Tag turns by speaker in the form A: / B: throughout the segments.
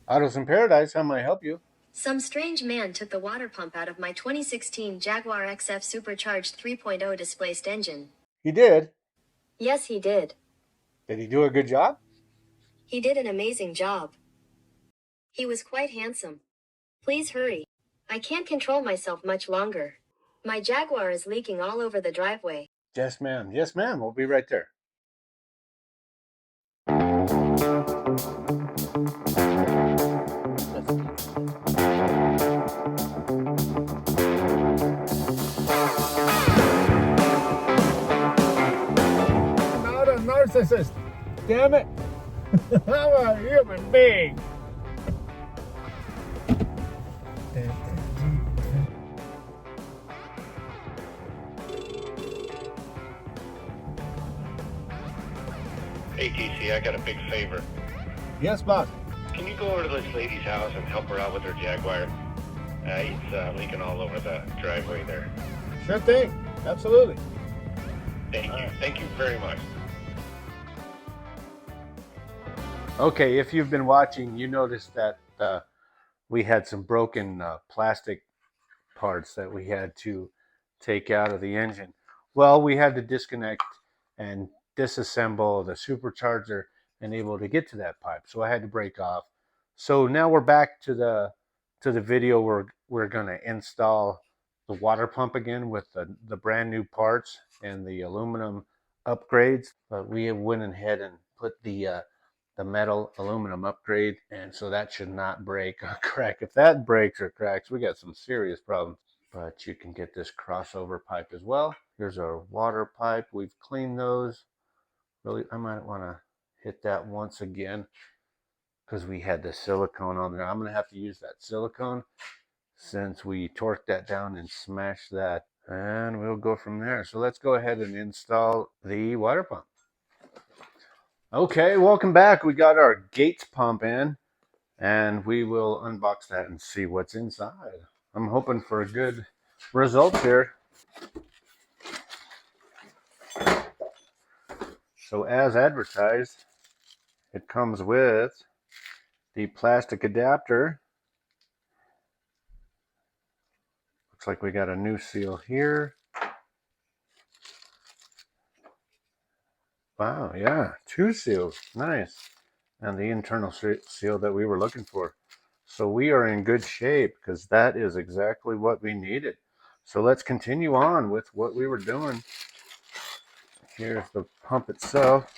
A: Autos in Paradise, how may I help you?
B: Some strange man took the water pump out of my 2016 Jaguar XF supercharged 3.0 displaced engine.
A: He did.
B: Yes, he did.
A: Did he do a good job?
B: He did an amazing job. He was quite handsome. Please hurry. I can't control myself much longer. My Jaguar is leaking all over the driveway.
A: Yes, ma'am. Yes, ma'am. We'll be right there. Not a narcissist. Damn it. I'm a human being.
C: Hey, TC, I got a big favor.
A: Yes, boss.
C: Can you go over to this lady's house and help her out with her Jaguar? It's leaking all over the driveway there.
A: Sure thing. Absolutely.
C: Thank you. Thank you very much.
A: Okay, if you've been watching, you noticed that we had some broken plastic parts that we had to take out of the engine. Well, we had to disconnect and disassemble the supercharger and able to get to that pipe. So I had to break off. So now we're back to the video where we're going to install the water pump again with the brand new parts and the aluminum upgrades. But we went ahead and put the metal aluminum upgrade, and so that should not break or crack. If that breaks or cracks, we got some serious problems. But you can get this crossover pipe as well. Here's our water pipe. We've cleaned those. Really, I might want to hit that once again because we had the silicone on there. I'm going to have to use that silicone since we torqued that down and smashed that. And we'll go from there. So let's go ahead and install the water pump. Okay, welcome back. We got our Gates pump in, and we will unbox that and see what's inside. I'm hoping for a good result here. So as advertised, it comes with the plastic adapter. Looks like we got a new seal here. Wow, yeah, 2 seals, nice. And the internal seal that we were looking for. So we are in good shape because that is exactly what we needed. So let's continue on with what we were doing. Here's the pump itself.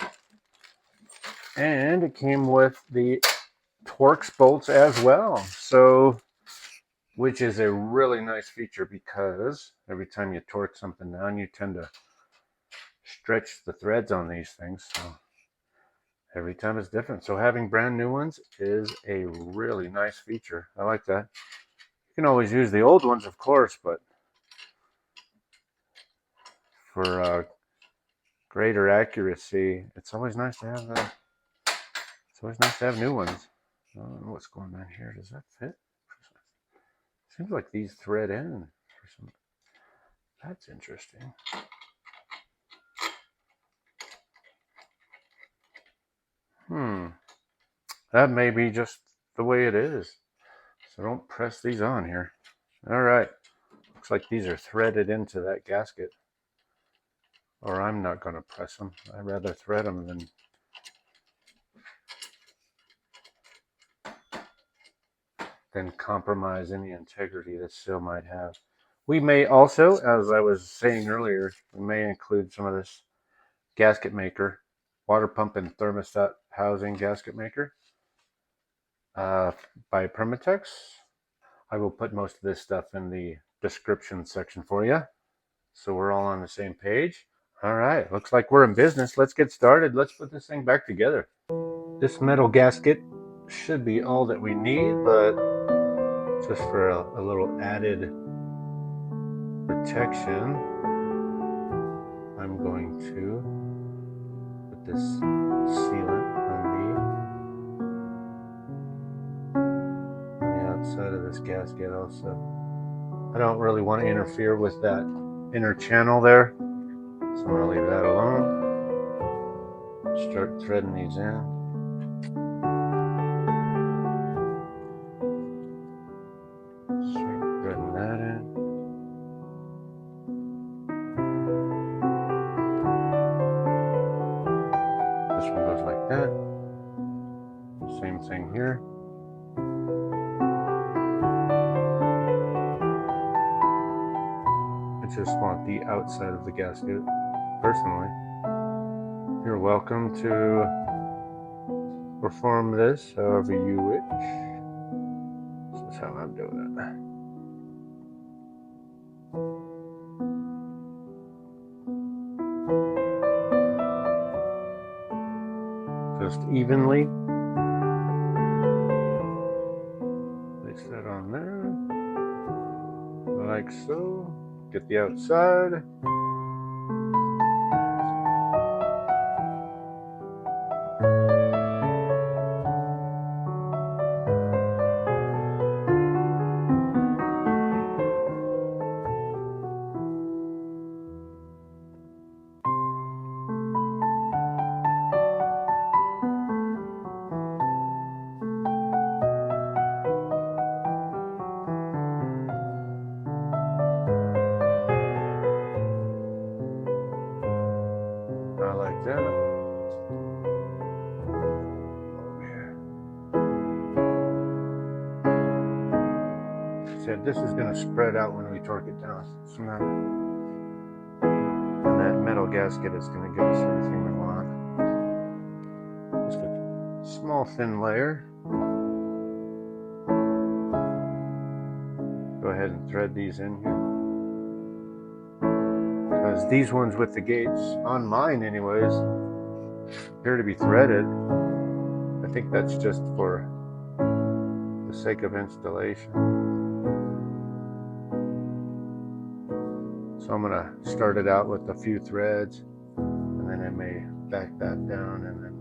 A: And it came with the Torx bolts as well. So, which is a really nice feature because every time you torque something down, you tend to stretch the threads on these things. So every time it's different. So having brand new ones is a really nice feature. I like that. You can always use the old ones, of course, but for greater accuracy, it's always nice to have new ones. I don't know what's going on here. Does that fit? Seems like these thread in for some. That's interesting. That may be just the way it is. So don't press these on here. All right. Looks like these are threaded into that gasket. Or I'm not going to press them. I'd rather thread them than compromise any integrity this seal might have. We may also, as I was saying earlier, we may include some of this gasket maker, water pump and thermostat housing gasket maker by Permatex. I will put most of this stuff in the description section for you, so we're all on the same page. All right, looks like we're in business. Let's get started. Let's put this thing back together. This metal gasket should be all that we need, but just for a little added protection, I'm going to put this sealant on the outside of this gasket also. I don't really want to interfere with that inner channel there, so I'm going to leave that alone. Start threading these in. Start threading that in. This one goes like that. Same thing here. I just want the outside of the gasket, personally. You're welcome to perform this however you wish. This is how I'm doing it. Just evenly. Place that on there. Like so. Get the outside. I like that. Said this is going to spread out when we torque it down. It's not, and that metal gasket is going to give us everything we want. Just a small thin layer. Go ahead and thread these in here. Because these ones with the gates, on mine anyways, appear to be threaded. I think that's just for the sake of installation. So I'm going to start it out with a few threads, and then I may back that down and then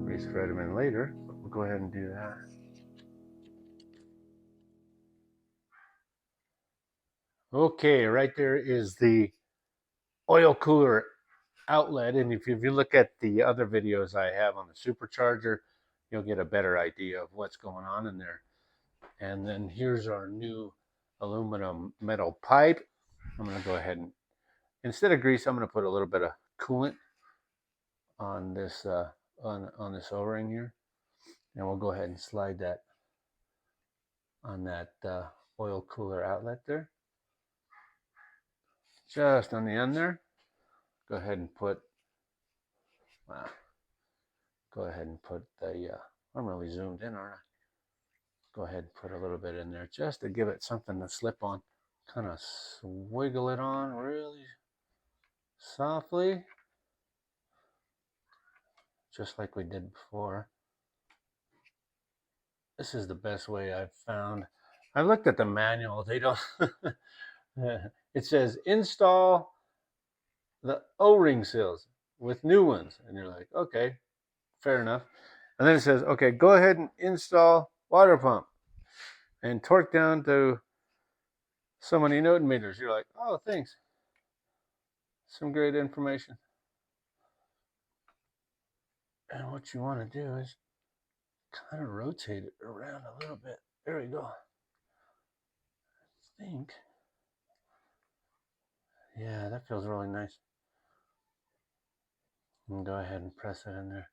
A: re-thread them in later. But we'll go ahead and do that. Okay, right there is the oil cooler outlet, and if you look at the other videos I have on the supercharger, you'll get a better idea of what's going on in there. And then here's our new aluminum metal pipe. I'm going to go ahead and, instead of grease, I'm going to put a little bit of coolant on this on this O-ring here, and we'll go ahead and slide that on that oil cooler outlet there, just on the end there. Go ahead and put the I'm really zoomed in, aren't I? Go ahead and put a little bit in there just to give it something to slip on. Kind of wiggle it on really softly, just like we did before. This is the best way I've found. I looked at the manual. They don't. It says install the O-ring seals with new ones, and you're like, okay, fair enough. And then it says, okay, go ahead and install water pump and torque down to so many Newton meters. You're like, oh, thanks. Some great information. And what you want to do is kind of rotate it around a little bit. There we go. I think. Yeah, that feels really nice. And go ahead and press it in there.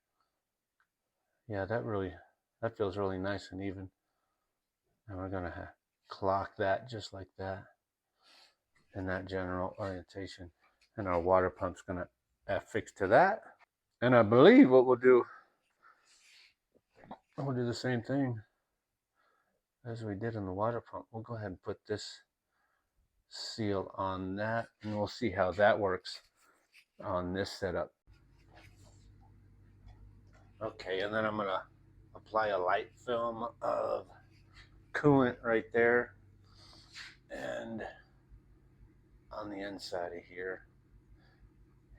A: Yeah, that feels really nice and even. And we're going to clock that just like that in that general orientation. And our water pump's going to affix to that. And I believe what we'll do the same thing as we did in the water pump. We'll go ahead and put this seal on that, and we'll see how that works on this setup. Okay, and then I'm going to apply a light film of coolant right there and on the inside of here.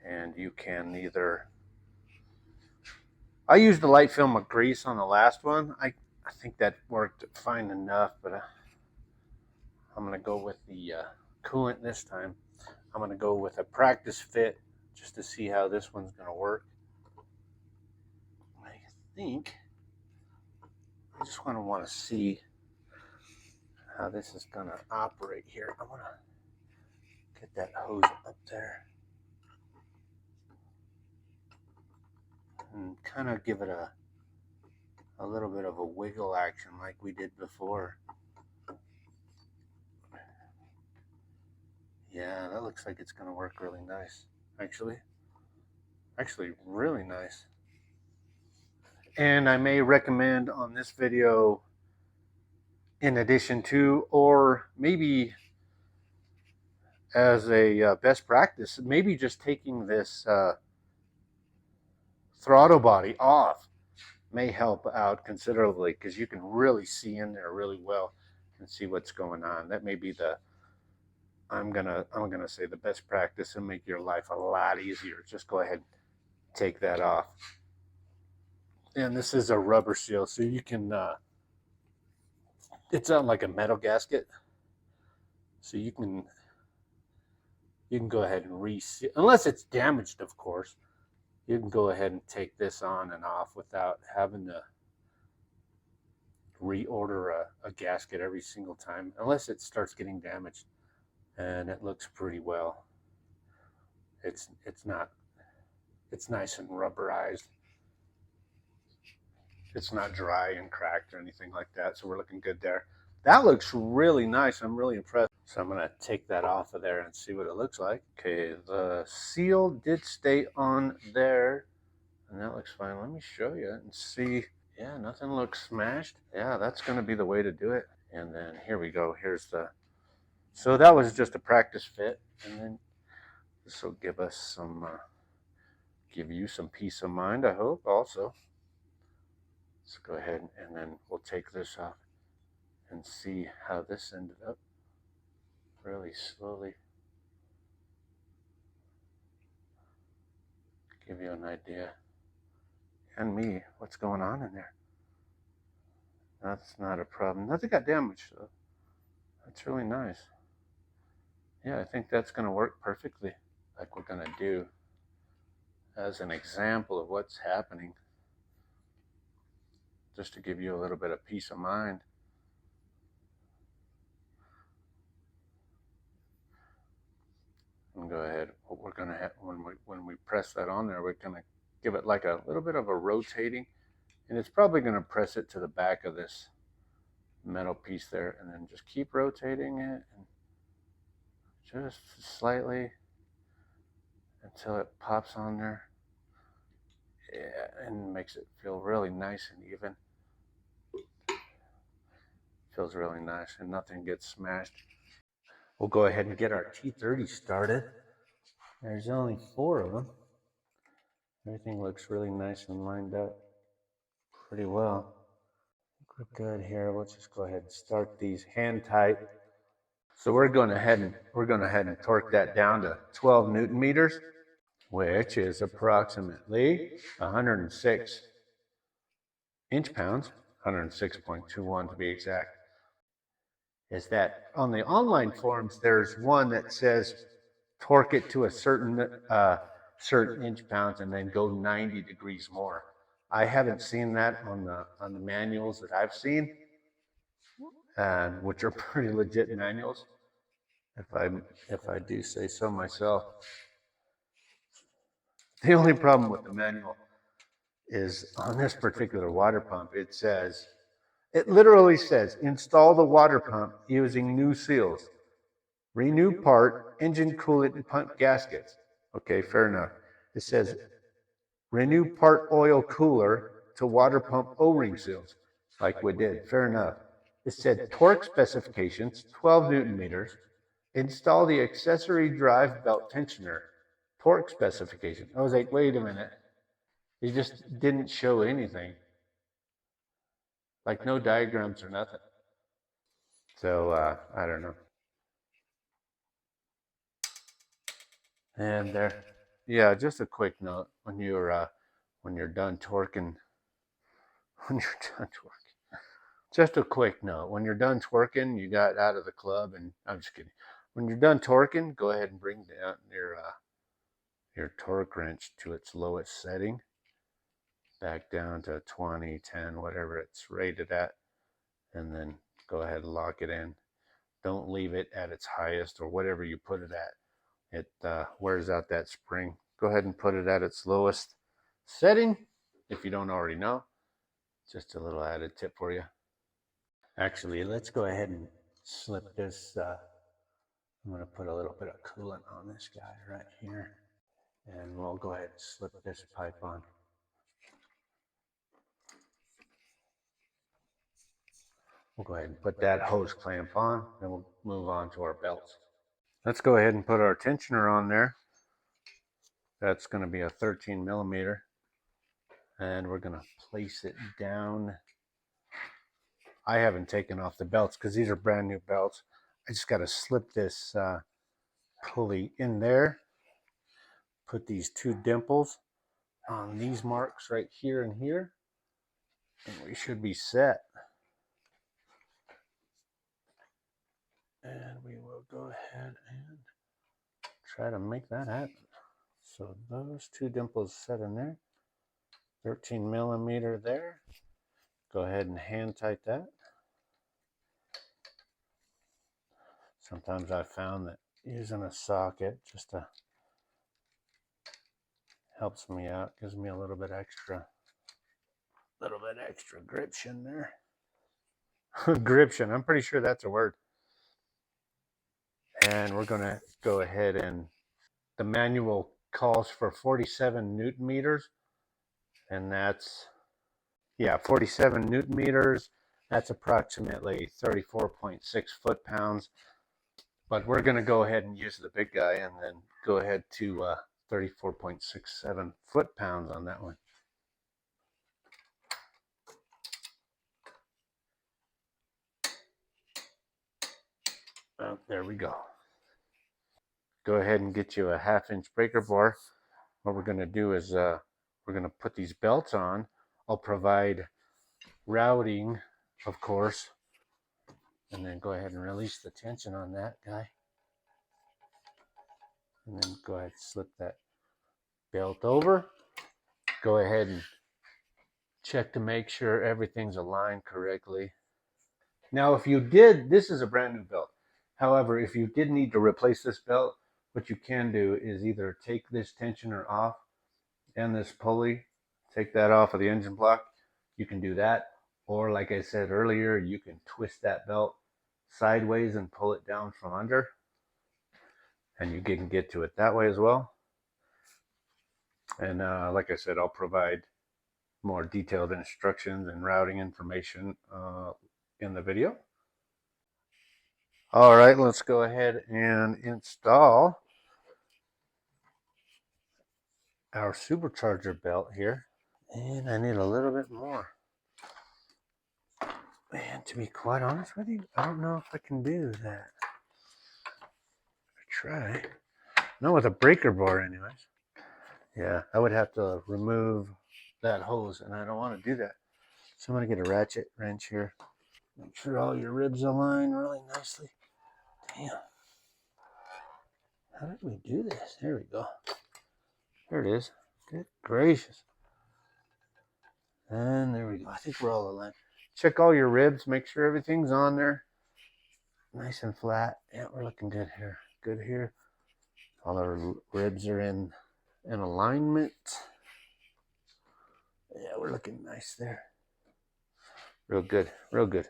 A: And you can either, I used the light film of grease on the last one. I think that worked fine enough, but I'm going to go with the coolant this time. I'm going to go with a practice fit just to see how this one's going to work. think I just want to see how this is going to operate here. I want to get that hose up there and kind of give it a little bit of a wiggle action like we did before. Yeah, that looks like it's going to work really nice. Actually really nice. And I may recommend on this video, in addition to, or maybe as a best practice, maybe just taking this throttle body off may help out considerably, because you can really see in there really well and see what's going on. That may be the, I'm gonna say, the best practice and make your life a lot easier. Just go ahead and take that off. And this is a rubber seal, so you can it's on like a metal gasket, so you can go ahead and reseal, unless it's damaged, of course. You can go ahead and take this on and off without having to reorder a gasket every single time, unless it starts getting damaged. And it looks pretty well. It's nice and rubberized. It's not dry and cracked or anything like that, so we're looking good there. That looks really nice. I'm really impressed. So I'm gonna take that off of there and see what it looks like. Okay, the seal did stay on there, and that looks fine. Let me show you and see. Yeah, nothing looks smashed. Yeah, that's gonna be the way to do it. And then here we go. Here's the, so that was just a practice fit, and then this will give us some, give you some peace of mind, I hope, also. Let's go ahead and then we'll take this off and see how this ended up really slowly. Give you an idea, and me, what's going on in there. That's not a problem. Nothing got damaged, so that's really nice. Yeah, I think that's going to work perfectly, like we're going to do as an example of what's happening, just to give you a little bit of peace of mind. And go ahead. What we're going to have when we press that on there, we're going to give it like a little bit of a rotating, and it's probably going to press it to the back of this metal piece there, and then just keep rotating it and just slightly until it pops on there. Yeah, and makes it feel really nice and even. Feels really nice and nothing gets smashed. We'll go ahead and get our T30 started. There's only 4 of them. Everything looks really nice and lined up pretty well. We're good here. We'll just go ahead and start these hand tight. So we're going ahead and torque that down to 12 Newton meters, which is approximately 106 inch-pounds, 106.21 to be exact. Is that on the online forums, there's one that says torque it to a certain inch-pounds and then go 90 degrees more. I haven't seen that on the manuals that I've seen, which are pretty legit manuals, if I do say so myself. The only problem with the manual is on this particular water pump, it literally says, install the water pump using new seals. Renew part, engine coolant, and pump gaskets. Okay, fair enough. It says, renew part oil cooler to water pump O-ring seals, like we did. Fair enough. It said torque specifications, 12 Newton meters. Install the accessory drive belt tensioner. Torque specification. I was like, wait a minute. It just didn't show anything. Like no diagrams or nothing. So, I don't know. And there, yeah, just a quick note, when you're done twerking, just a quick note, when you're done twerking, you got out of the club, and I'm just kidding. When you're done twerking, go ahead and bring down your torque wrench to its lowest setting. back down to 20, 10, whatever it's rated at, and then go ahead and lock it in. Don't leave it at its highest or whatever you put it at. It wears out that spring. Go ahead and put it at its lowest setting if you don't already know. Just a little added tip for you. Actually, let's go ahead and slip this. I'm going to put a little bit of coolant on this guy right here. And we'll go ahead and slip this pipe on. We'll go ahead and put that hose clamp on, then we'll move on to our belts. Let's go ahead and put our tensioner on there. That's going to be a 13 millimeter. And we're going to place it down. I haven't taken off the belts because these are brand new belts. I just got to slip this pulley in there. Put these two dimples on these marks right here and here. And we should be set. And we will go ahead and try to make that happen. So those two dimples set in there. 13 millimeter there. Go ahead and hand tight that. Sometimes I've found that using a socket just helps me out, gives me a little bit extra gription there. Gription, I'm pretty sure that's a word. And we're gonna go ahead and the manual calls for 47 Newton meters, and that's 47 Newton meters. That's approximately 34.6 foot-pounds. But we're going to go ahead and use the big guy and then go ahead to 34.67 foot-pounds on that one. Oh, there we go. Go ahead and get you a 1/2-inch breaker bar. What we're going to do is we're going to put these belts on. I'll provide routing, of course, and then go ahead and release the tension on that guy. And then go ahead and slip that belt over. Go ahead and check to make sure everything's aligned correctly. Now, if you did, this is a brand new belt. However, if you did need to replace this belt, what you can do is either take this tensioner off and this pulley, take that off of the engine block. You can do that. Or like I said earlier, you can twist that belt sideways and pull it down from under. And you can get to it that way as well. And like I said, I'll provide more detailed instructions and routing information in the video. All right, let's go ahead and install our supercharger belt here. And I need a little bit more. And to be quite honest with you, I don't know if I can do that. I try. Not with a breaker bar anyways. Yeah, I would have to remove that hose, and I don't want to do that. So I'm going to get a ratchet wrench here. Make sure all your ribs align really nicely. Damn. How did we do this? There we go. There it is. Good gracious. And there we go. I think we're all aligned. Check all your ribs. Make sure everything's on there. Nice and flat. Yeah, we're looking good here. Good here. All our ribs are in alignment. Yeah, we're looking nice there. Real good. Real good.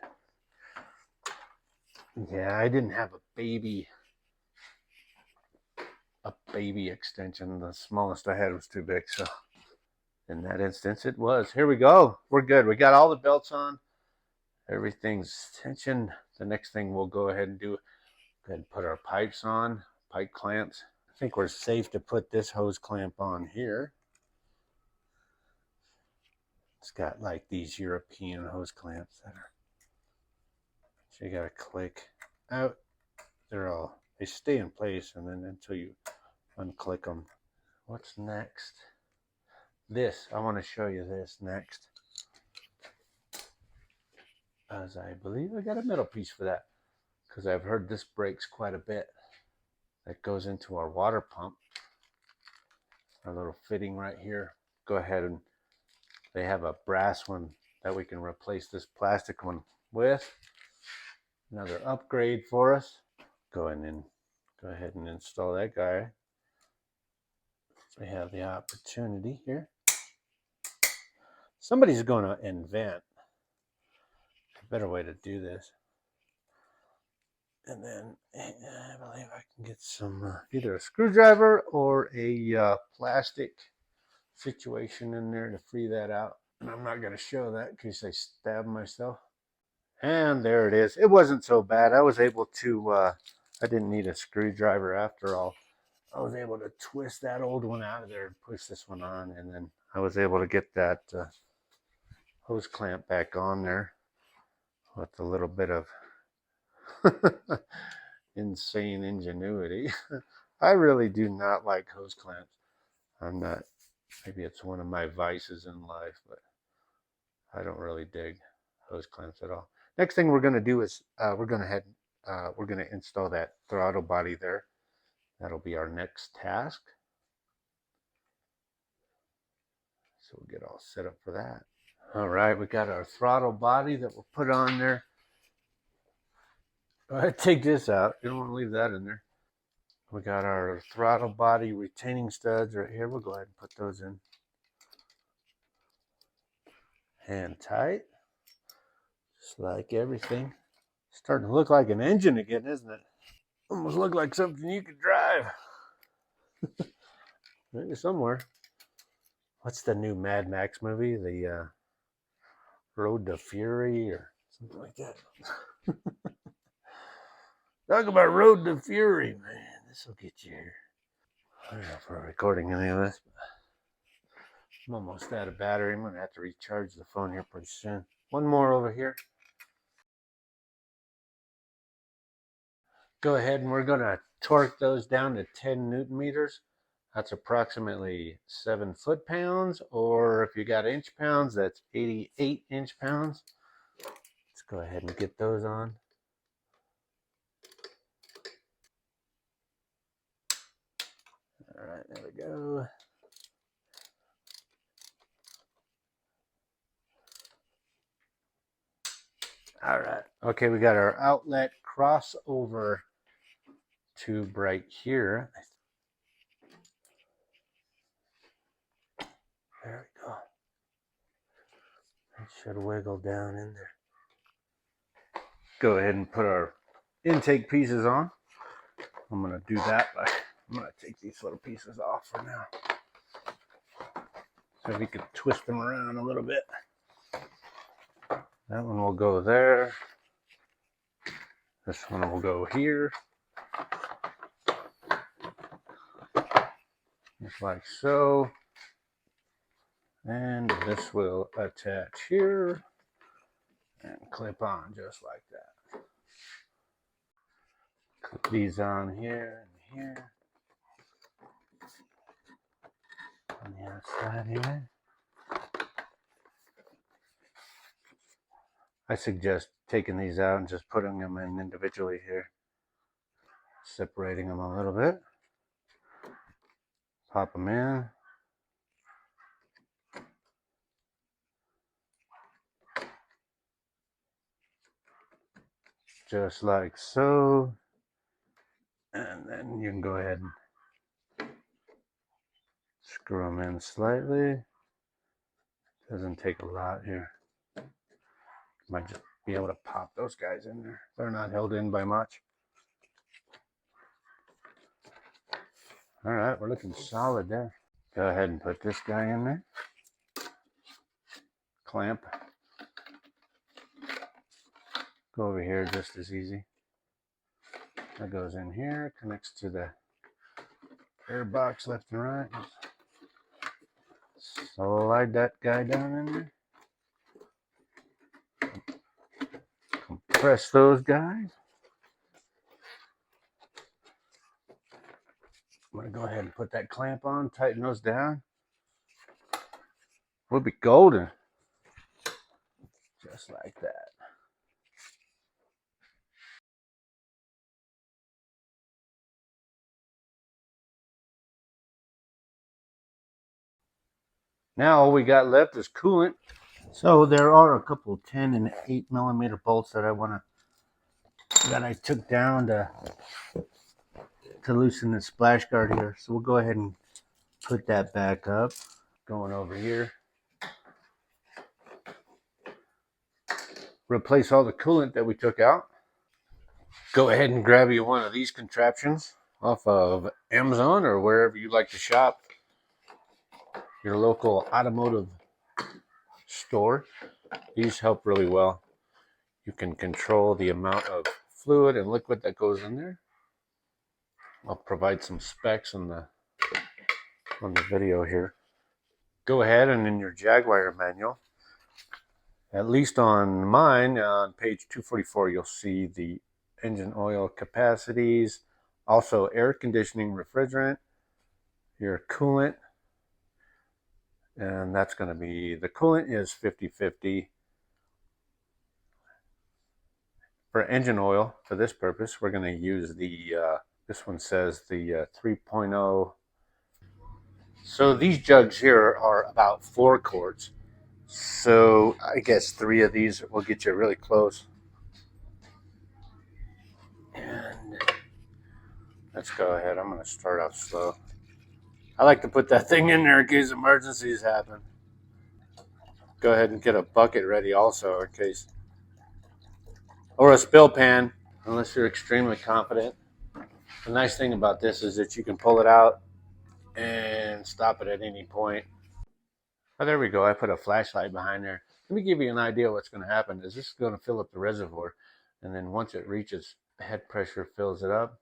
A: Yeah, I didn't have a baby extension. The smallest I had was too big, so in that instance it was. Here we go. We're good. We got all the belts on. Everything's tensioned. The next thing we'll go ahead and do, go ahead and put our pipes on, pipe clamps. I think we're safe to put this hose clamp on here. It's got like these European hose clamps that are, so you gotta click out. They stay in place, and then until you unclick them. What's next? This, I want to show you this next, as I believe I got a middle piece for that, because I've heard this breaks quite a bit. That goes into our water pump, our little fitting right here. Go ahead and They have a brass one that we can replace this plastic one with. Another upgrade for us. Go ahead and install that guy. We have the opportunity here. Somebody's going to invent a better way to do this. And then I believe I can get some either a screwdriver or a plastic situation in there to free that out. And I'm not going to show that in case I stab myself. And there it is. It wasn't so bad. I was able to, I didn't need a screwdriver after all. I was able to twist that old one out of there and push this one on. And then I was able to get that hose clamp back on there with a little bit of insane ingenuity. I really do not like hose clamps. I'm not, maybe it's one of my vices in life, but I don't really dig hose clamps at all. Next thing we're going to do is we're going to install that throttle body there. That'll be our next task. So we'll get all set up for that. All right, we got our throttle body that we'll put on there. Go ahead, take this out. You don't want to leave that in there. We got our throttle body retaining studs right here. We'll go ahead and put those in. Hand tight. Just like everything. Starting to look like an engine again, isn't it? Almost look like something you could drive. Maybe somewhere. What's the new Mad Max movie? The Road to Fury or something like that. Talk about Road to Fury, man. This will get you here. I don't know if we're recording any of this, but I'm almost out of battery. I'm going to have to recharge the phone here pretty soon. One more over here. Go ahead and we're going to torque those down to 10 Newton meters. That's approximately 7 foot-pounds, or if you got inch pounds, that's 88 inch pounds. Let's go ahead and get those on. All right, there we go. All right. Okay, we got our outlet crossover tube right here. There we go. It should wiggle down in there. Go ahead and put our intake pieces on. I'm going to do that, but I'm going to take these little pieces off for now. So we can twist them around a little bit. That one will go there. This one will go here. Just like so. And this will attach here and clip on just like that. Clip these on here and here. On the outside here. I suggest taking these out and just putting them in individually here. Separating them a little bit. Pop them in. Just like so. And then you can go ahead and screw them in slightly. Doesn't take a lot here. Might just be able to pop those guys in there. They're not held in by much. All right, we're looking solid there. Go ahead and put this guy in there. Clamp. Go over here just as easy. That goes in here, connects to the air box left and right. Slide that guy down in there. Compress those guys. I'm going to go ahead and put that clamp on, tighten those down. We'll be golden. Just like that. Now all we got left is coolant. So there are a couple 10 and 8 millimeter bolts that I took down to loosen the splash guard here. So we'll go ahead and put that back up. Going over here. Replace all the coolant that we took out. Go ahead and grab you one of these contraptions off of Amazon or wherever you like to shop. Your local automotive store. These help really well. You can control the amount of fluid and liquid that goes in there. I'll provide some specs on the video here. Go ahead and in your Jaguar manual, at least on mine, on page 244, you'll see the engine oil capacities, also air conditioning refrigerant, your coolant, and that's going to be, the coolant is 50/50. For engine oil, for this purpose, we're going to use the, this one says the 3.0. So these jugs here are about 4 quarts. So I guess 3 of these will get you really close. And let's go ahead. I'm going to start out slow. I like to put that thing in there in case emergencies happen. Go ahead and get a bucket ready also in case. Or a spill pan, unless you're extremely confident. The nice thing about this is that you can pull it out and stop it at any point. Oh, there we go. I put a flashlight behind there. Let me give you an idea what's going to happen. Is this is going to fill up the reservoir, and then once it reaches head pressure, fills it up,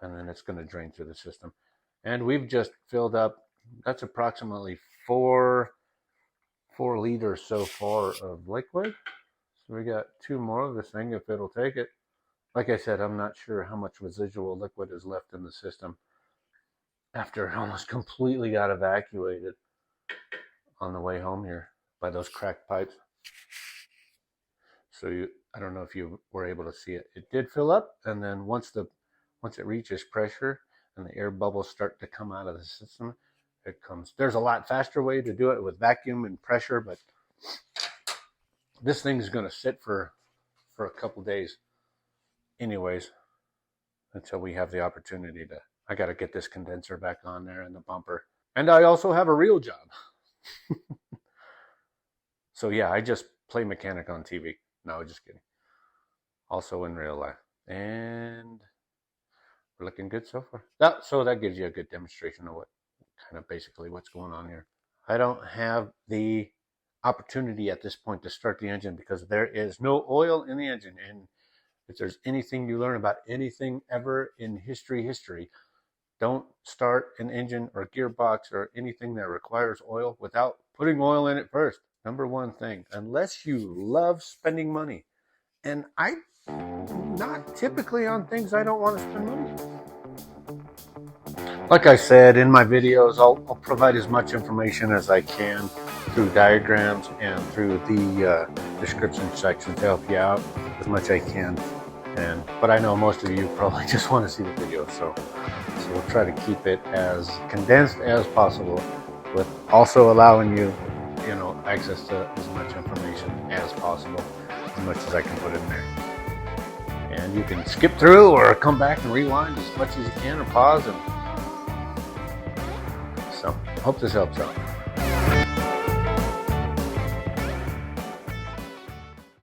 A: and then it's going to drain through the system. And we've just filled up, that's approximately 4 liters so far of liquid. So we got 2 more of this thing if it'll take it. Like I said, I'm not sure how much residual liquid is left in the system after it almost completely got evacuated on the way home here by those cracked pipes. So I don't know if you were able to see it. It did fill up, and then once it reaches pressure and the air bubbles start to come out of the system, it comes. There's a lot faster way to do it with vacuum and pressure, but this thing's going to sit for a couple days anyways until we have the opportunity to. I got to get this condenser back on there and the bumper. And I also have a real job. So yeah, I just play mechanic on TV. No, just kidding. Also in real life. And we're looking good so far. So that gives you a good demonstration of what kind of basically what's going on here. I don't have the opportunity at this point to start the engine because there is no oil in the engine. And if there's anything you learn about anything ever in history, don't start an engine or gearbox or anything that requires oil without putting oil in it first. Number one thing, unless you love spending money. And I'm not typically on things I don't want to spend money on. Like I said, in my videos, I'll provide as much information as I can through diagrams and through the description section to help you out as much as I can. But I know most of you probably just want to see the video, so we'll try to keep it as condensed as possible, with also allowing you, access to as much information as possible, as much as I can put in there. And you can skip through or come back and rewind as much as you can, or pause. And so, hope this helps out.